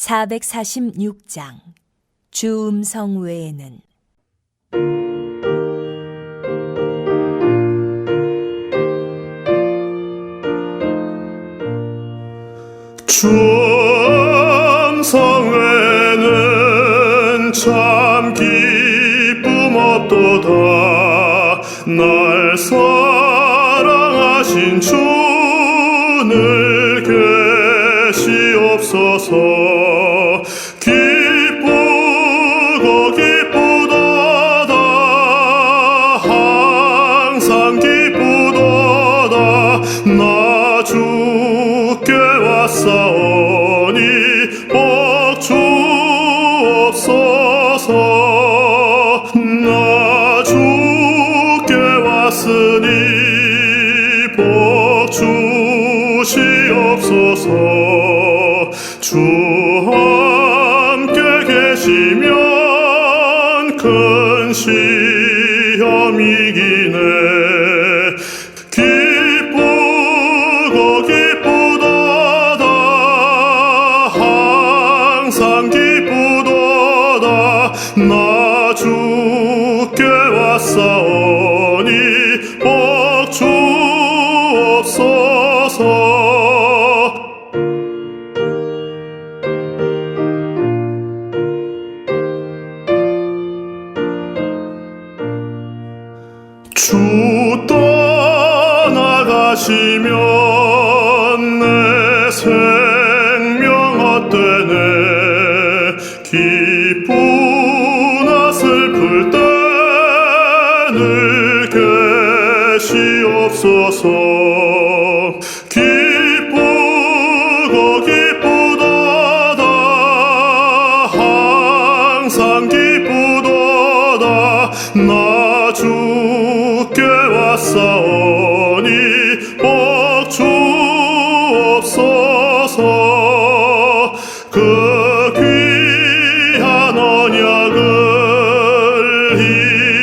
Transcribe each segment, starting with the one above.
446장 주 음성 외에는. 주 음성 외에는 참 기쁨 없도다. 날 사랑하신 주늘 계시옵소서. 기쁘고 기쁘도다. 항상 기쁘도다. 나 주께 왔사오니 복 주옵소서. 나 주께 왔으니 복 주시옵소서. 주 함께 계시면 큰 시험이기네. 기쁘고 기쁘도다. 항상 기쁘도다. 나 주께 왔사오니 복 주옵소서. 주 떠나가시면 내 생명 헛되네. 기쁘나 슬플 때 늘 계시옵소서. 기쁘고 기쁘도다. 항상 기쁘도다. 나 주께 왔사오니 복 주옵소서. 그 귀한 언약을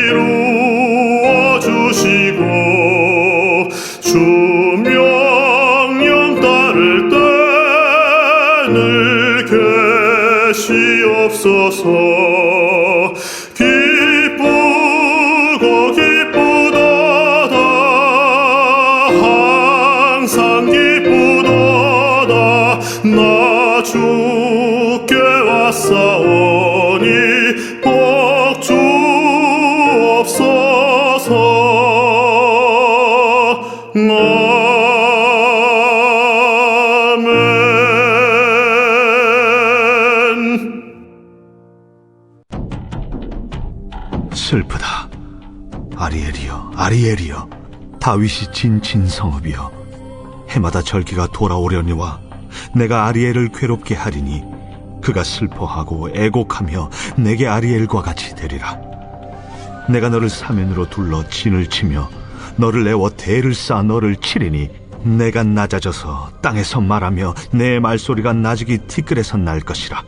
이루어 주시고 주 명령 따를 때 늘 계시옵소서. 기쁘고 기쁘도다. 항상 기쁘도다. 나 주께 왔사오니 복 주옵소서. 아멘. 슬프다. 아리엘이여, 아리엘이여, 다윗이 진친 성읍이여, 해마다 절기가 돌아오려니와 내가 아리엘을 괴롭게 하리니 그가 슬퍼하고 애곡하며 내게 아리엘과 같이 되리라. 내가 너를 사면으로 둘러 진을 치며 너를 내워 대를 쌓아 너를 치리니 내가 낮아져서 땅에서 말하며 내 말소리가 나직이 티끌에서 날 것이라.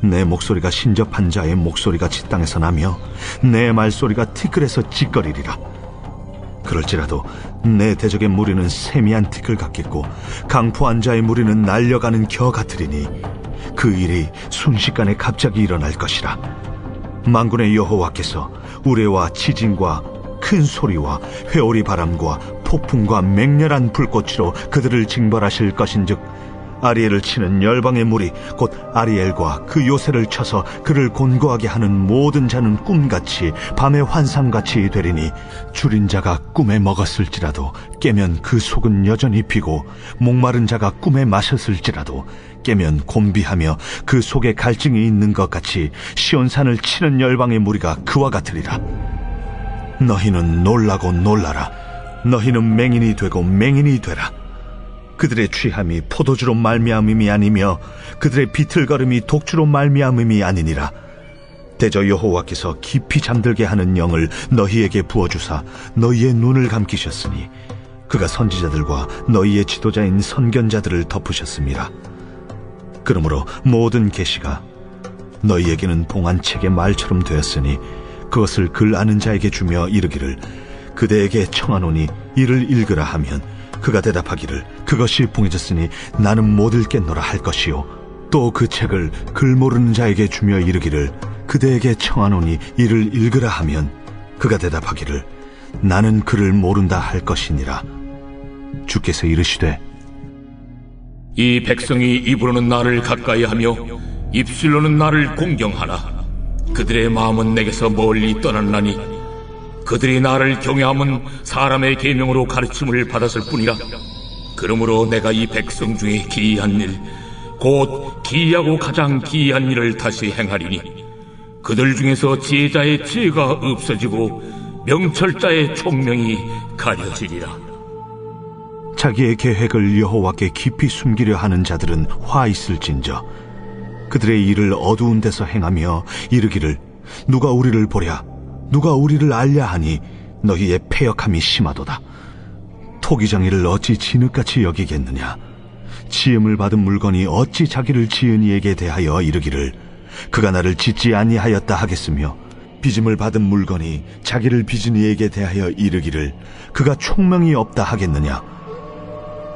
내 목소리가 신접한 자의 목소리같이 땅에서 나며 내 말소리가 티끌에서 짓거리리라. 그럴지라도 내 대적의 무리는 세미한 티끌 같겠고 강포한 자의 무리는 날려가는 겨 같으리니 그 일이 순식간에 갑자기 일어날 것이라. 만군의 여호와께서 우레와 지진과 큰 소리와 회오리 바람과 폭풍과 맹렬한 불꽃으로 그들을 징벌하실 것인즉 아리엘을 치는 열방의 무리 곧 아리엘과 그 요새를 쳐서 그를 곤고하게 하는 모든 자는 꿈같이 밤의 환상같이 되리니 줄인 자가 꿈에 먹었을지라도 깨면 그 속은 여전히 비고 목마른 자가 꿈에 마셨을지라도 깨면 곤비하며 그 속에 갈증이 있는 것 같이 시온산을 치는 열방의 무리가 그와 같으리라. 너희는 놀라고 놀라라. 너희는 맹인이 되고 맹인이 되라. 그들의 취함이 포도주로 말미암음이 아니며 그들의 비틀거림이 독주로 말미암음이 아니니라. 대저 여호와께서 깊이 잠들게 하는 영을 너희에게 부어주사 너희의 눈을 감기셨으니 그가 선지자들과 너희의 지도자인 선견자들을 덮으셨습니다. 그러므로 모든 계시가 너희에게는 봉안책의 말처럼 되었으니 그것을 글 아는 자에게 주며 이르기를 그대에게 청하노니 이를 읽으라 하면 그가 대답하기를 그것이 봉해졌으니 나는 못 읽겠노라 할 것이요 또 그 책을 글 모르는 자에게 주며 이르기를 그대에게 청하노니 이를 읽으라 하면 그가 대답하기를 나는 글을 모른다 할 것이니라. 주께서 이르시되 이 백성이 입으로는 나를 가까이하며 입술로는 나를 공경하나 그들의 마음은 내게서 멀리 떠났나니 그들이 나를 경외함은 사람의 계명으로 가르침을 받았을 뿐이라. 그러므로 내가 이 백성 중에 기이한 일 곧 기이하고 가장 기이한 일을 다시 행하리니 그들 중에서 지혜자의 지혜가 없어지고 명철자의 총명이 가려지리라. 자기의 계획을 여호와께 깊이 숨기려 하는 자들은 화 있을진저 그들의 일을 어두운 데서 행하며 이르기를 누가 우리를 보랴 누가 우리를 알랴 하니 너희의 패역함이 심하도다. 토기장이를 어찌 진흙같이 여기겠느냐. 지음을 받은 물건이 어찌 자기를 지은 이에게 대하여 이르기를 그가 나를 짓지 아니하였다 하겠으며 빚음을 받은 물건이 자기를 빚은 이에게 대하여 이르기를 그가 총명이 없다 하겠느냐.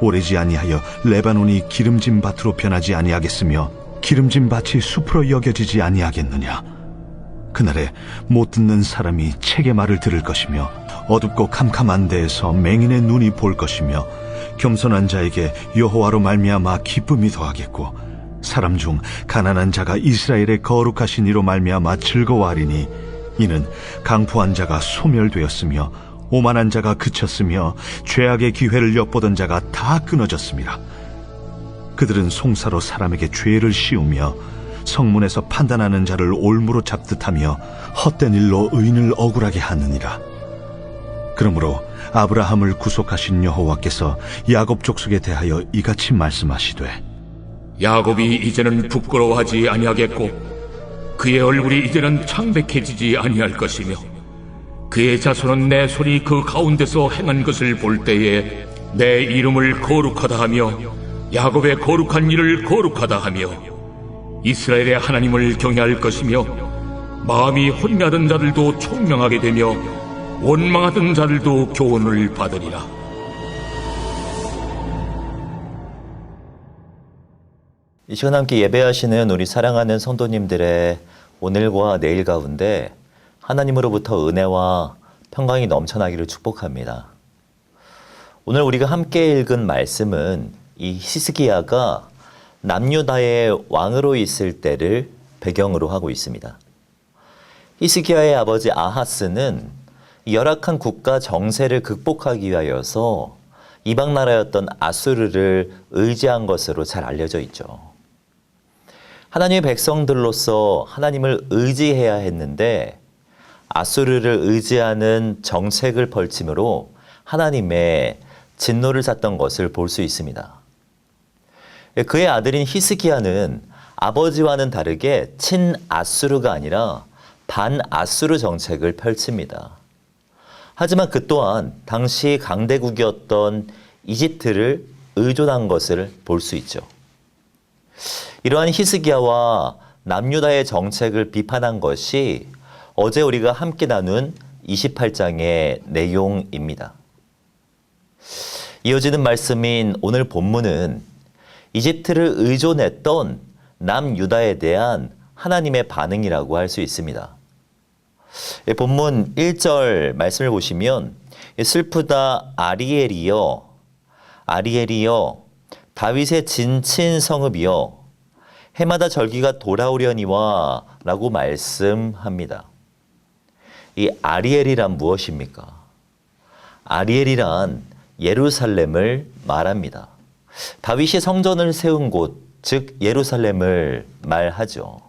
오래지 아니하여 레바논이 기름진 밭으로 변하지 아니하겠으며 기름진 밭이 숲으로 여겨지지 아니하겠느냐. 그날에 못 듣는 사람이 책의 말을 들을 것이며 어둡고 캄캄한 데에서 맹인의 눈이 볼 것이며 겸손한 자에게 여호와로 말미암아 기쁨이 더하겠고 사람 중 가난한 자가 이스라엘의 거룩하신 이로 말미암아 즐거워하리니 이는 강포한 자가 소멸되었으며 오만한 자가 그쳤으며 죄악의 기회를 엿보던 자가 다 끊어졌습니다. 그들은 송사로 사람에게 죄를 씌우며 성문에서 판단하는 자를 올무로 잡듯하며 헛된 일로 의인을 억울하게 하느니라. 그러므로 아브라함을 구속하신 여호와께서 야곱 족속에 대하여 이같이 말씀하시되 야곱이 이제는 부끄러워하지 아니하겠고 그의 얼굴이 이제는 창백해지지 아니할 것이며 그의 자손은 내 손이 그 가운데서 행한 것을 볼 때에 내 이름을 거룩하다 하며 야곱의 거룩한 일을 거룩하다 하며 이스라엘의 하나님을 경외할 것이며 마음이 혼미하던 자들도 총명하게 되며 원망하던 자들도 교훈을 받으리라. 이 시간 함께 예배하시는 우리 사랑하는 성도님들의 오늘과 내일 가운데 하나님으로부터 은혜와 평강이 넘쳐나기를 축복합니다. 오늘 우리가 함께 읽은 말씀은 이 히스기야가 남유다의 왕으로 있을 때를 배경으로 하고 있습니다. 히스기야의 아버지 아하스는 열악한 국가 정세를 극복하기 위하여서 이방 나라였던 아수르를 의지한 것으로 잘 알려져 있죠. 하나님의 백성들로서 하나님을 의지해야 했는데 아수르를 의지하는 정책을 펼침으로 하나님의 진노를 샀던 것을 볼 수 있습니다. 그의 아들인 히스기야는 아버지와는 다르게 친아수르가 아니라 반아수르 정책을 펼칩니다. 하지만 그 또한 당시 강대국이었던 이집트를 의존한 것을 볼 수 있죠. 이러한 히스기야와 남유다의 정책을 비판한 것이 어제 우리가 함께 나눈 28장의 내용입니다. 이어지는 말씀인 오늘 본문은 이집트를 의존했던 남유다에 대한 하나님의 반응이라고 할 수 있습니다. 본문 1절 말씀을 보시면 슬프다 아리엘이여 아리엘이여 다윗의 진친 성읍이여 해마다 절기가 돌아오려니와 라고 말씀합니다. 이 아리엘이란 무엇입니까? 아리엘이란 예루살렘을 말합니다. 다윗이 성전을 세운 곳, 즉 예루살렘을 말하죠.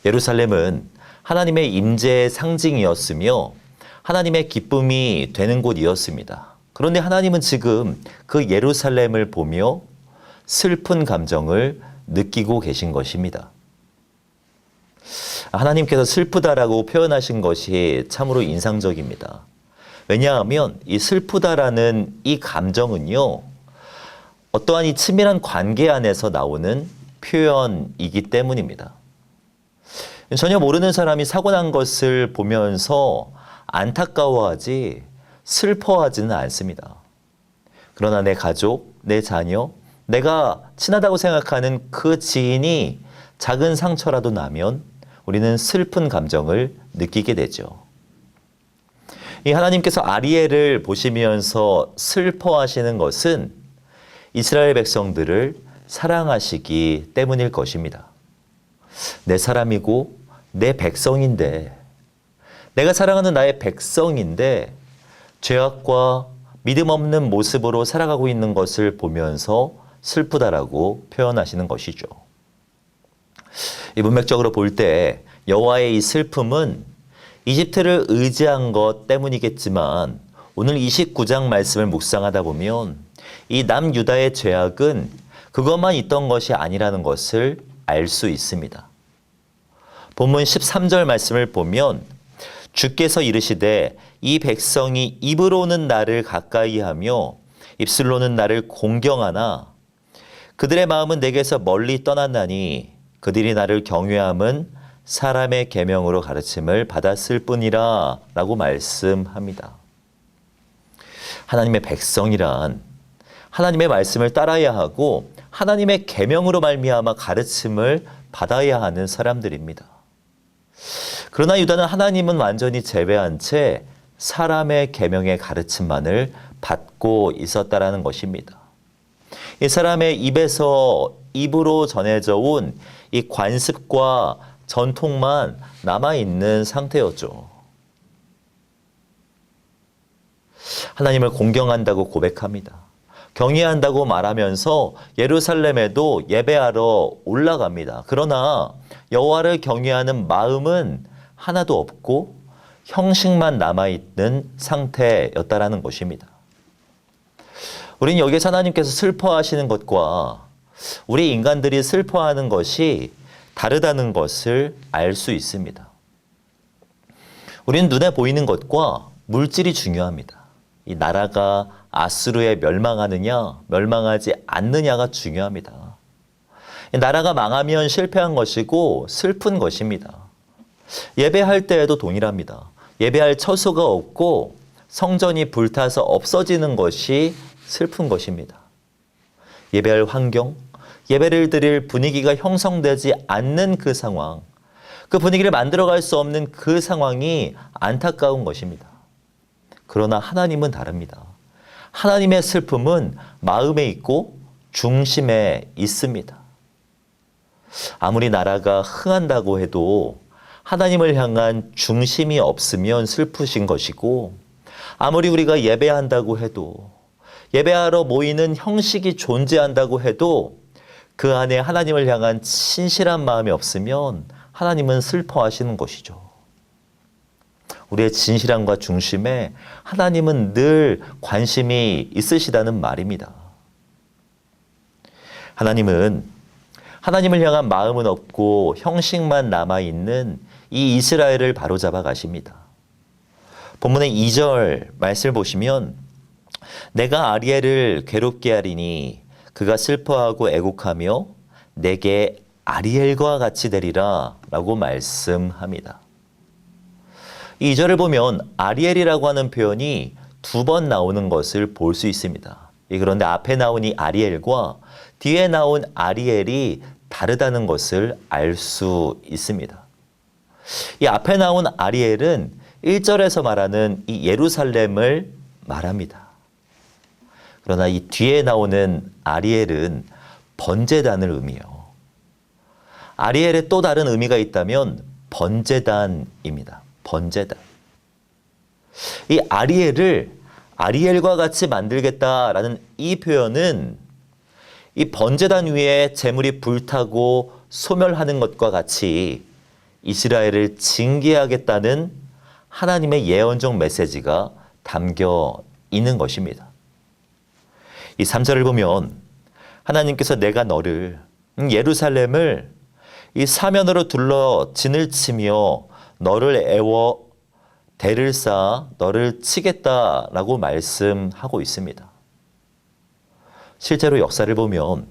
예루살렘은 하나님의 임재의 상징이었으며 하나님의 기쁨이 되는 곳이었습니다. 그런데 하나님은 지금 그 예루살렘을 보며 슬픈 감정을 느끼고 계신 것입니다. 하나님께서 슬프다라고 표현하신 것이 참으로 인상적입니다. 왜냐하면 이 슬프다라는 이 감정은요, 어떠한 이 치밀한 관계 안에서 나오는 표현이기 때문입니다. 전혀 모르는 사람이 사고 난 것을 보면서 안타까워하지 슬퍼하지는 않습니다. 그러나 내 가족, 내 자녀, 내가 친하다고 생각하는 그 지인이 작은 상처라도 나면 우리는 슬픈 감정을 느끼게 되죠. 이 하나님께서 아리엘을 보시면서 슬퍼하시는 것은 이스라엘 백성들을 사랑하시기 때문일 것입니다. 내 사람이고 내 백성인데, 내가 사랑하는 나의 백성인데 죄악과 믿음 없는 모습으로 살아가고 있는 것을 보면서 슬프다라고 표현하시는 것이죠. 이 문맥적으로 볼 때 여호와의 이 슬픔은 이집트를 의지한 것 때문이겠지만, 오늘 29장 말씀을 묵상하다 보면 이 남유다의 죄악은 그것만 있던 것이 아니라는 것을 알 수 있습니다. 본문 13절 말씀을 보면 주께서 이르시되 이 백성이 입으로는 나를 가까이 하며 입술로는 나를 공경하나 그들의 마음은 내게서 멀리 떠났나니 그들이 나를 경외함은 사람의 계명으로 가르침을 받았을 뿐이라 라고 말씀합니다. 하나님의 백성이란 하나님의 말씀을 따라야 하고 하나님의 계명으로 말미암아 가르침을 받아야 하는 사람들입니다. 그러나 유다는 하나님은 완전히 제외한 채 사람의 계명의 가르침만을 받고 있었다라는 것입니다. 이 사람의 입에서 입으로 전해져 온 이 관습과 전통만 남아있는 상태였죠. 하나님을 공경한다고 고백합니다. 경외한다고 말하면서 예루살렘에도 예배하러 올라갑니다. 그러나 여호와를 경외하는 마음은 하나도 없고 형식만 남아있는 상태였다라는 것입니다. 우리는 여기서 하나님께서 슬퍼하시는 것과 우리 인간들이 슬퍼하는 것이 다르다는 것을 알 수 있습니다. 우리는 눈에 보이는 것과 물질이 중요합니다. 이 나라가 아수르에 멸망하느냐, 멸망하지 않느냐가 중요합니다. 이 나라가 망하면 실패한 것이고 슬픈 것입니다. 예배할 때에도 동일합니다. 예배할 처소가 없고 성전이 불타서 없어지는 것이 슬픈 것입니다. 예배할 환경, 예배를 드릴 분위기가 형성되지 않는 그 상황, 그 분위기를 만들어갈 수 없는 그 상황이 안타까운 것입니다. 그러나 하나님은 다릅니다. 하나님의 슬픔은 마음에 있고 중심에 있습니다. 아무리 나라가 흥한다고 해도 하나님을 향한 중심이 없으면 슬프신 것이고, 아무리 우리가 예배한다고 해도, 예배하러 모이는 형식이 존재한다고 해도 그 안에 하나님을 향한 신실한 마음이 없으면 하나님은 슬퍼하시는 것이죠. 우리의 진실함과 중심에 하나님은 늘 관심이 있으시다는 말입니다. 하나님은 하나님을 향한 마음은 없고 형식만 남아있는 이 이스라엘을 바로잡아 가십니다. 본문의 2절 말씀을 보시면 내가 아리엘을 괴롭게 하리니 그가 슬퍼하고 애곡하며 내게 아리엘과 같이 되리라 라고 말씀합니다. 이 2절을 보면 아리엘이라고 하는 표현이 2번 나오는 것을 볼 수 있습니다. 그런데 앞에 나온 이 아리엘과 뒤에 나온 아리엘이 다르다는 것을 알 수 있습니다. 이 앞에 나온 아리엘은 1절에서 말하는 이 예루살렘을 말합니다. 그러나 이 뒤에 나오는 아리엘은 번제단을 의미해요. 아리엘의 또 다른 의미가 있다면 번제단입니다. 번제단. 이 아리엘을 아리엘과 같이 만들겠다라는 이 표현은 이 번제단 위에 재물이 불타고 소멸하는 것과 같이 이스라엘을 징계하겠다는 하나님의 예언적 메시지가 담겨 있는 것입니다. 이 3절을 보면 하나님께서 내가 너를 예루살렘을 이 사면으로 둘러 진을 치며 너를 애워 대를 쌓아 너를 치겠다라고 말씀하고 있습니다. 실제로 역사를 보면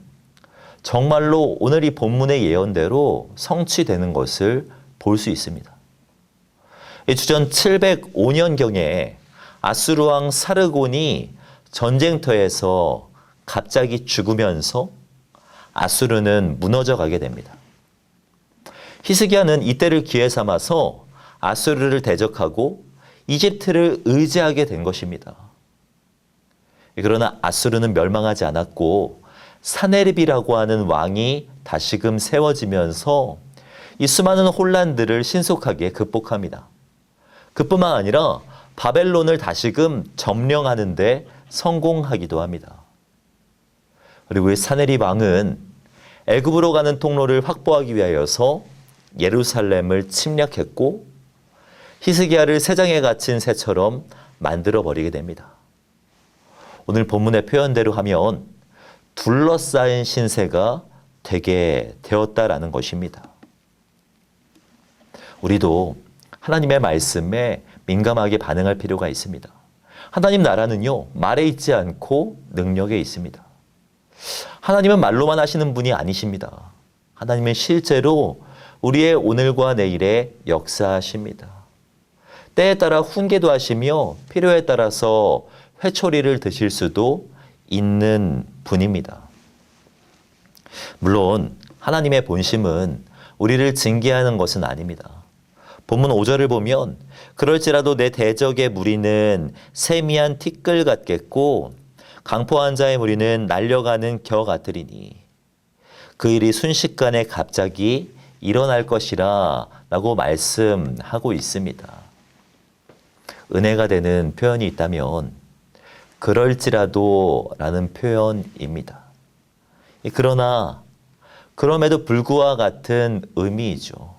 정말로 오늘 이 본문의 예언대로 성취되는 것을 볼 수 있습니다. 주전 705년경에 아수르 왕 사르곤이 전쟁터에서 갑자기 죽으면서 아수르는 무너져 가게 됩니다. 히스기야는 이때를 기회 삼아서 아수르를 대적하고 이집트를 의지하게 된 것입니다. 그러나 아수르는 멸망하지 않았고 사네립이라고 하는 왕이 다시금 세워지면서 이 수많은 혼란들을 신속하게 극복합니다. 그뿐만 아니라 바벨론을 다시금 점령하는 데 성공하기도 합니다. 그리고 이 사네립 왕은 애굽으로 가는 통로를 확보하기 위하여서 예루살렘을 침략했고 히스기야를 새장에 갇힌 새처럼 만들어버리게 됩니다. 오늘 본문의 표현대로 하면 둘러싸인 신세가 되게 되었다라는 것입니다. 우리도 하나님의 말씀에 민감하게 반응할 필요가 있습니다. 하나님 나라는요, 말에 있지 않고 능력에 있습니다. 하나님은 말로만 하시는 분이 아니십니다. 하나님은 실제로 우리의 오늘과 내일에 역사하십니다. 때에 따라 훈계도 하시며 필요에 따라서 회초리를 드실 수도 있는 분입니다. 물론 하나님의 본심은 우리를 징계하는 것은 아닙니다. 본문 5절을 보면 그럴지라도 내 대적의 무리는 세미한 티끌 같겠고 강포한 자의 무리는 날려가는 겨 같으리니 그 일이 순식간에 갑자기 일어날 것이라 라고 말씀하고 있습니다. 은혜가 되는 표현이 있다면 그럴지라도 라는 표현입니다. 그러나 그럼에도 불구와 같은 의미이죠.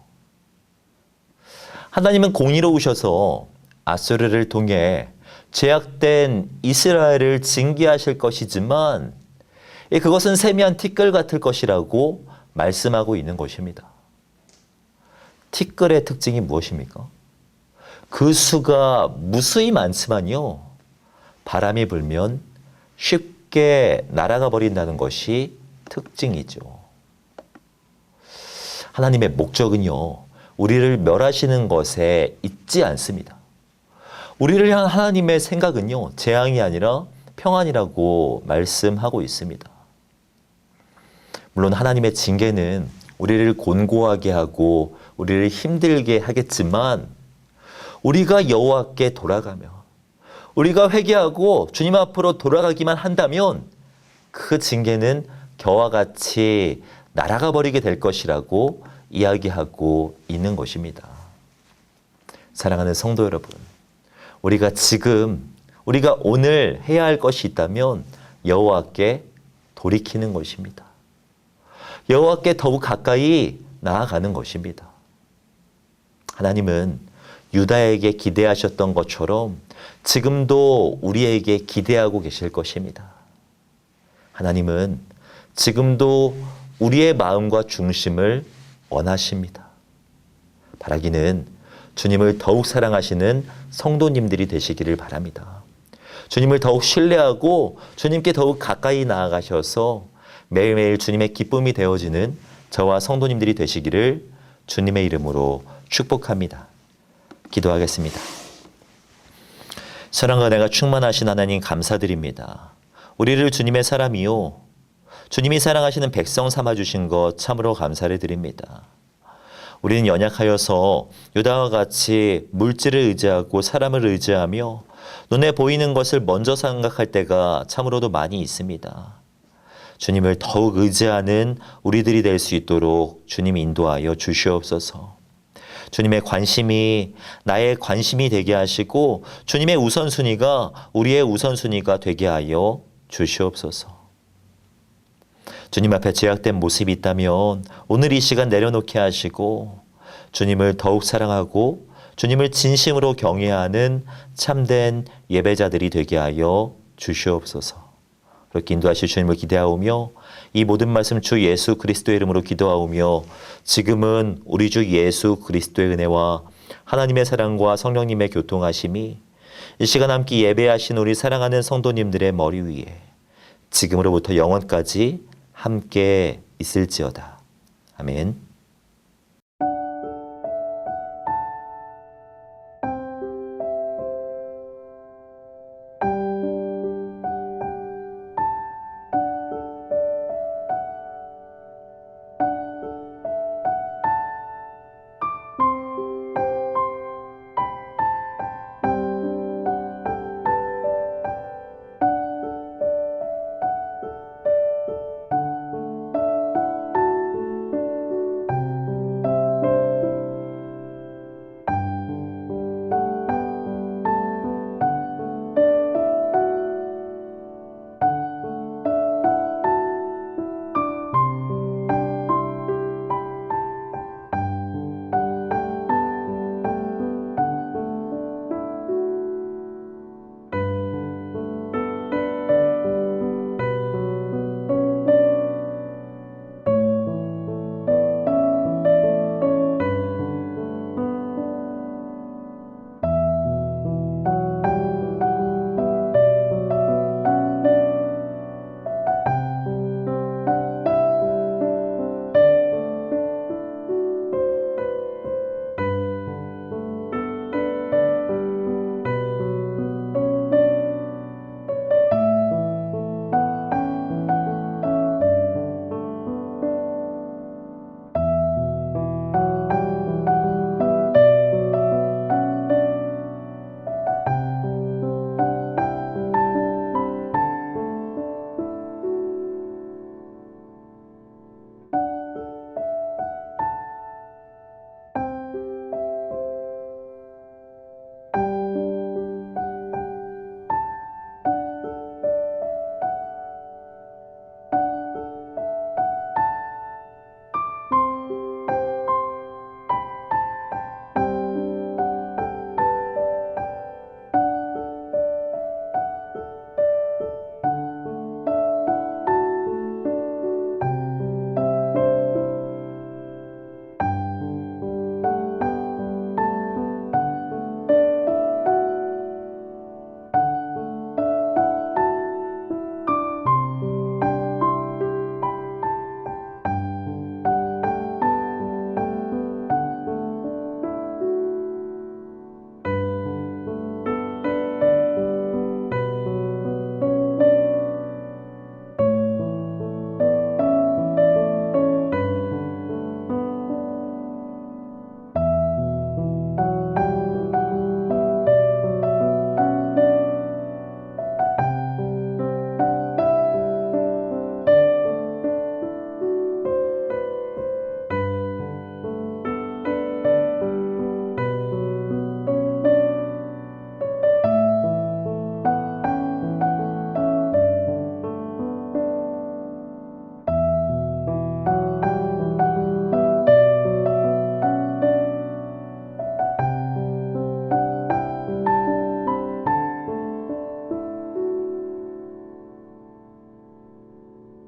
하나님은 공의로우셔서 아수르를 통해 죄악된 이스라엘을 징계하실 것이지만 그것은 세미한 티끌 같을 것이라고 말씀하고 있는 것입니다. 티끌의 특징이 무엇입니까? 그 수가 무수히 많지만요, 바람이 불면 쉽게 날아가 버린다는 것이 특징이죠. 하나님의 목적은요, 우리를 멸하시는 것에 있지 않습니다. 우리를 향한 하나님의 생각은요, 재앙이 아니라 평안이라고 말씀하고 있습니다. 물론 하나님의 징계는 우리를 곤고하게 하고 우리를 힘들게 하겠지만 우리가 여호와께 돌아가며 우리가 회개하고 주님 앞으로 돌아가기만 한다면 그 징계는 겨와 같이 날아가 버리게 될 것이라고 이야기하고 있는 것입니다. 사랑하는 성도 여러분, 우리가 오늘 해야 할 것이 있다면 여호와께 돌이키는 것입니다. 여호와께 더욱 가까이 나아가는 것입니다. 하나님은 유다에게 기대하셨던 것처럼 지금도 우리에게 기대하고 계실 것입니다. 하나님은 지금도 우리의 마음과 중심을 원하십니다. 바라기는 주님을 더욱 사랑하시는 성도님들이 되시기를 바랍니다. 주님을 더욱 신뢰하고 주님께 더욱 가까이 나아가셔서 매일매일 주님의 기쁨이 되어지는 저와 성도님들이 되시기를 주님의 이름으로 축복합니다. 기도하겠습니다. 사랑과 은혜가 충만하신 하나님 감사드립니다. 우리를 주님의 사람이요 주님이 사랑하시는 백성 삼아주신 것 참으로 감사를 드립니다. 우리는 연약하여서 유다와 같이 물질을 의지하고 사람을 의지하며 눈에 보이는 것을 먼저 생각할 때가 참으로도 많이 있습니다. 주님을 더욱 의지하는 우리들이 될 수 있도록 주님 인도하여 주시옵소서. 주님의 관심이 나의 관심이 되게 하시고 주님의 우선순위가 우리의 우선순위가 되게 하여 주시옵소서. 주님 앞에 죄악된 모습이 있다면 오늘 이 시간 내려놓게 하시고 주님을 더욱 사랑하고 주님을 진심으로 경외하는 참된 예배자들이 되게 하여 주시옵소서. 그렇게 인도하실 주님을 기대하오며 이 모든 말씀 주 예수 그리스도의 이름으로 기도하오며 지금은 우리 주 예수 그리스도의 은혜와 하나님의 사랑과 성령님의 교통하심이 이 시간 함께 예배하신 우리 사랑하는 성도님들의 머리 위에 지금으로부터 영원까지 함께 있을지어다. 아멘.